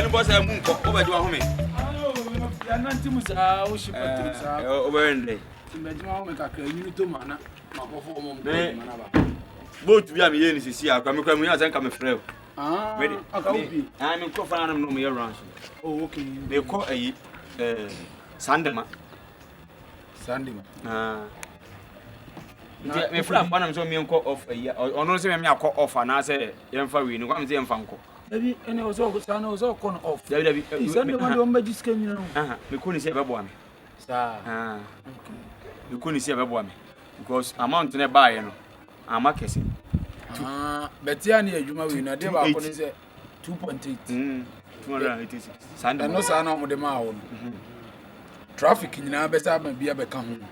any boss I won't go over to a home. I'm not too much. I wish you over in there. You to mana. Both we are in to see. I come and come frail. Ready? I'm in Cofanum no mere ranch. Oh, okay. They call a Sandema. Sandema. Me friend, one of them call off a year or no, say me call off and I say, young Farin, one of them Fanco. Maybe and I was all good, I was all con off. He said, "No, magic came, you know." We couldn't say about one. You couldn't see about one because amount in a buy, you know. I'm a kissing. But yeah, you know, I did about 2.8. 286. Sunday, no son of the mouth. Traffic in our best may be a become.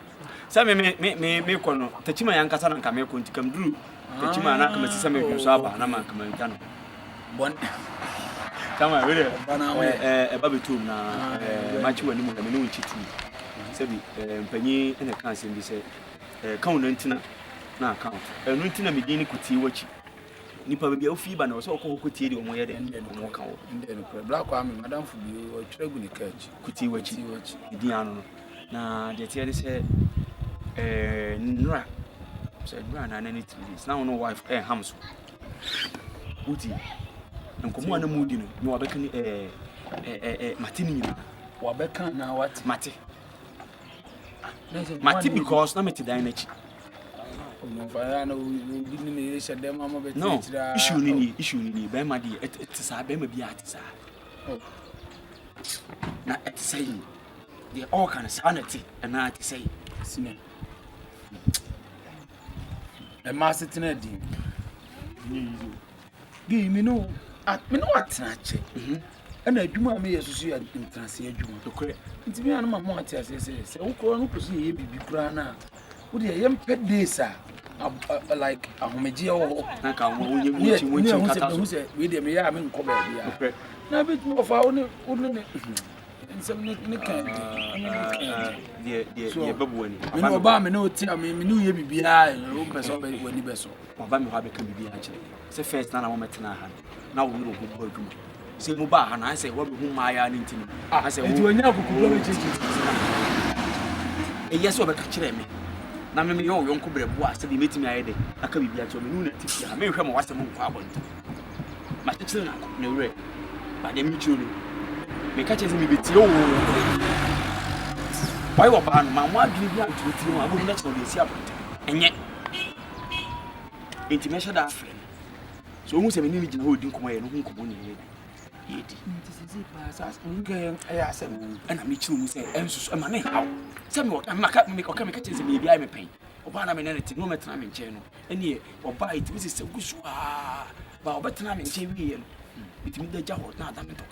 Some me kono tachima yanka sana kama konti kamduru tachima na kama sisa me kusaba na kama itano bon kama wele babetum na machi wani mu kama no chitu sebi mpanyi ene kan sem bi se kan no ntina na account no ntina me din kuti wachi nipa bia ofi ba na so ko kuti di omo ye de omo kan wo ndeno black kwame madam fubi o twegu ni kachi kuti wachi di anu na de tie de se Nra said run and any 3 days. Now no wife Hamso. Uti. And come on a mood, you know, Becan Martini. Wabecan now what? Mati. Mati because no meti dynamic. No, issue ni be ma di etisa be ma bi atisa. Na etisa yi. They all kind of sanity and na atisa yi. Sine. A master tenadi. Give me no, me no what snatch. And I do my me as you in translate you to correct. It's me and my mother says, who can proceed be crana. Would you young pet this, like a homegio or who said, with them, yeah, I'm in Kobe. Now, bit more of our own, wouldn't some nick dear babuani. Obama no tell me, knew you be behind, when you best. Obama can be actually. It's the first time I want to know. Now we will go to say Muba, and I say, what whom I am intimate. I said, you are now yes, over catching me. Now, maybe your uncle was to be meeting me. I can be at your moon. I may come watch the moon. My children are no red, but they mutually. Me catches me with you. Why were my give you to you? I wouldn't let you see about it. And yet, intimation that friend. So, who's a minute holding come away and who come on and I meet you say, and so my name how? Tell me what I'm not make or come catches me behind me pain. Obana mean anything, no matter I'm in channel. And ye, or buy it, Mrs. Gushua, but better I'm in TV. It means the job not that mental.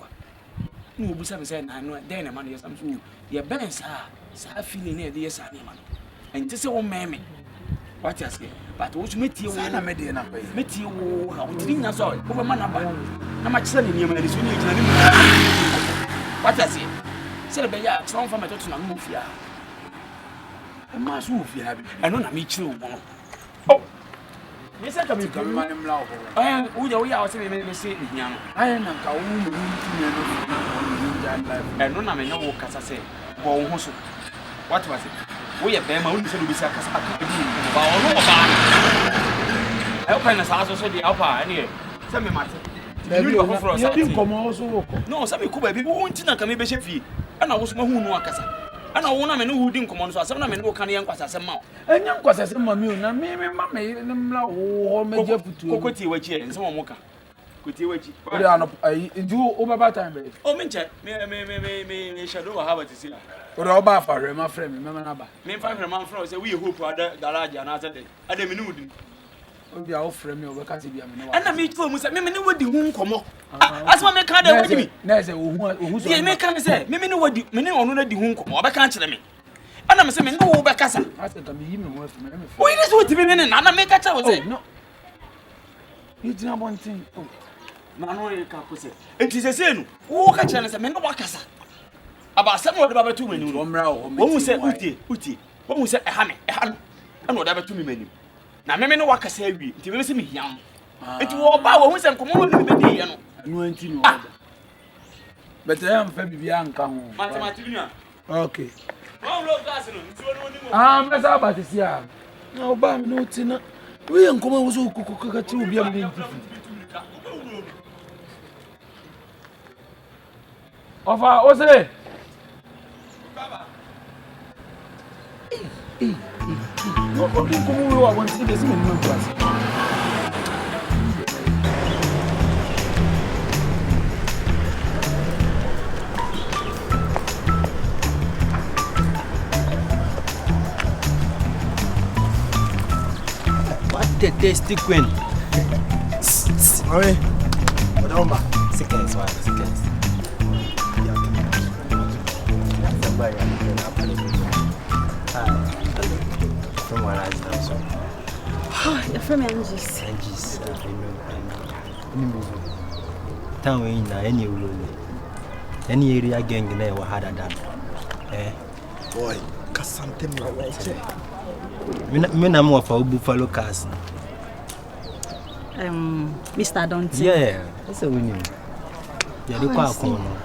No, but some say, I know then a man is something. Your bands are feeling near the yes, and this old mammy. What you say? But what you meet you, I made enough. Meet you, how didn't I saw it? Over man, how much selling you is when you what I say? Celebrate ya, some from my daughter, and move ya. I must move ya. I don't meet you. Oh, yes, I come in my name. I am we are saying, young. I am not going to and no, I know what I say. What was it? We have them only to be sarcastic. I open a house also the upper and tell me, Martin. No, some people won't come be fee. And I was my who know Casa. And I want to know who didn't come on, so some men who can young as a mouth. And young was as a mammy, and maybe mamma, or major Cocotti, which is some mocha. Could you wait? I do over time. Oh, Mincha, may shadow have it to see. Or about for my friend, remember. Me and 5 months from say we hope other garage and other day. I didn't know. We are offering me over Cassibia. And I meet for Musa, maybe what the whom come up. As one may can't with me. There's a who's a man can say, maybe know what the many or no the whom come up. I can't tell me. And I'm saying, no, back casa. I said, I'm even worth me. Why is what you mean? And I make a child. No, you do not want thing. Mano can't say. It is a sin. Who can challenge a man of Wakasa? About someone about 2 minutes. One who said, Uti, one who said, a hammy, and whatever 2 minutes. Now, maybe no one can say, if you see me young. It will bow when some come on with the But I am Fabi Anka. Okay. Mess up at this year. No, Bam, no Tina. We ain't come over so cook to be a of our Ose. Como eu aguento desse menino quase. What a tasty queen. Oi. Odamba. Seconds. From where I am, so. Your friend Angie's. I know. Town in any area gang in there harder than. Boy, Cassante Me na more for Buffalo cars. Mr. Donty. Yeah, that's a winning. Yeah, the car corner.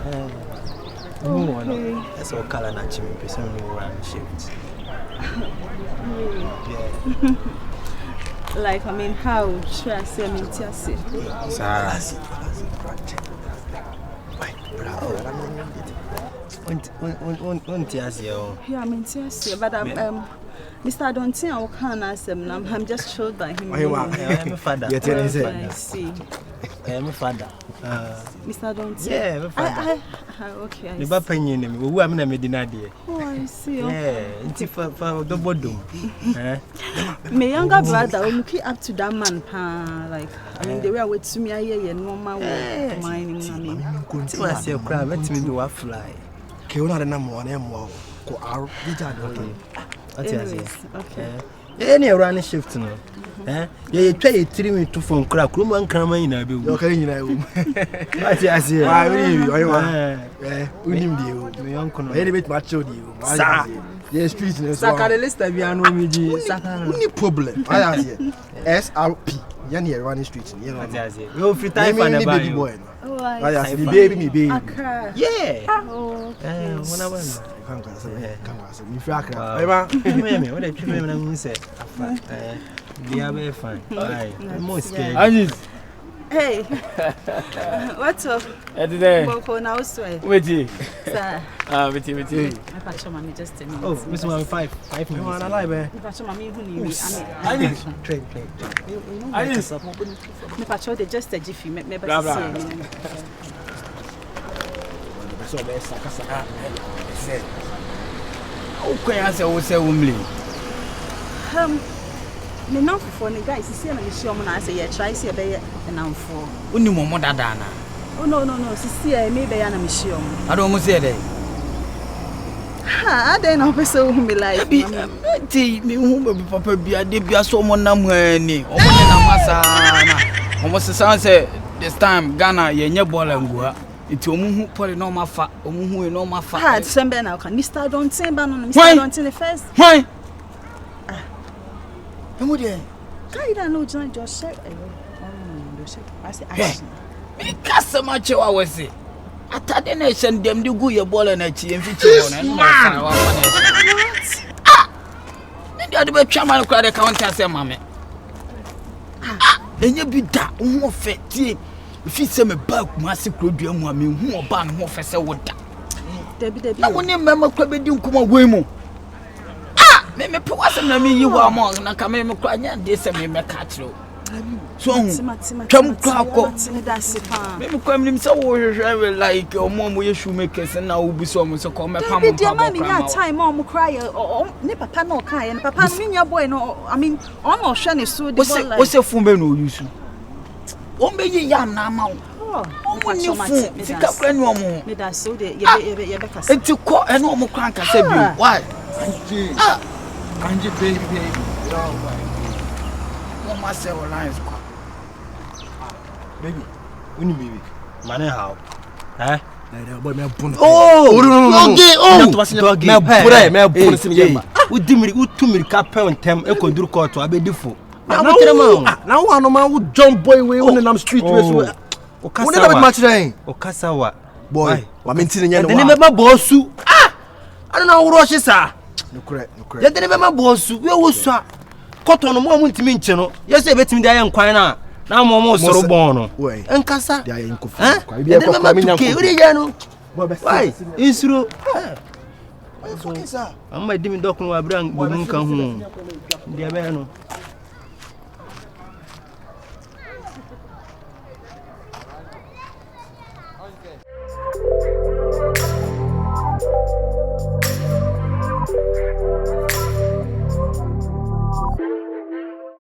That's all color natural person who run shift. Yeah. Like, I mean, how should I say, yeah, I mean, but Mr. Donty, I can't ask him. I'm just showed by him. I'm a father. I see. I'm a father. Mr. Donty. Yeah, I'm a father. Okay. The Bapan, who am I Medina dear? Oh, I see. Yeah, it's for the bottom. My younger brother, we keep up to that man, like, I mean, they were with me here and no more mining. I mean, so I say, a crab, let me do a fly. Kiona the number one M1. Go out. Okay. Any running shift no. You try 3 minutes from crack room and cram in a bill. Okay, you know. I say, I really, unim deal. My uncle, very bit macho deal. Yes, streets, Sakalista, we are no only problem. I say, SRP, Yanni running streets. You free time for the baby boy. Oh, I see the baby, me baby. Yeah. Oh, when I went. Come Angie. Hey. What's up? Now, sir. With you. With you. I patch mommy just a minute. Oh, Miss 5 minutes. I like patch mommy who knew me. Train. I patch they just a jiffy. Maybe so say okay, I say womanly. Me now for the guys see na me show me na say yeah try see be na for. Uni momo dada na. Oh no, see me be ya na me show me. I don't say that. Ha, I don't know person me like. Ti me hu be papa bia de bia so mo nam ani. Omo ne na masa na. Omo se say this time Ghana ye nye ball ngua. Iti omuhu pole no mafa omuhu no mafa ha December now can Mr. Donty ba no Mr. Donty the first why emu de kai da no just share I say action me customer chewa we say atade na shen dem de gu ye ball na chi emfi chewa na no mafa wa na ndi ade be twa man kwa de counter say mame enye bi da wo fe tie if you say me back massive produce mu am hu oba no ho fese woda debi na woni mema kwa bedi nkoma we mu me pe wasem na me yi wa mo na ka me kwa nya de se me ka kiro so twam kwa ko me kwa me se wo hwehwe like omo ye shoemakers na wo bi so mo se ko me pam pam pam me nya time omo cry ne papa no kai ne papa me nya boy no I mean on no hwe ne so de boy wo se fumbe no yusu ombe yi yam na ma wo ni fu sika kwa ni omo me da so de ye be kasa enti ko ene omo kwan kasa bi why Angie baby no ma say lines ko baby uni baby money how boy me bun me bun sim yema udimiri utumiri ka pen tem ekoduru court abedifo na wo no man wo jump boy we on the street we so okasawa boy wa mentini nya no wa me ma bosu I don't know what she sa no correct ya de me ma bosu we wo su a cotton no mo ntimi nche no yes e betimi da ye nkwan na mo soro bon no enkasa dia ye nkofu kwa bia ko kwa minya nkofu uri ya no why insuro amma dimi dokun wa bran bomu kan hu dia be no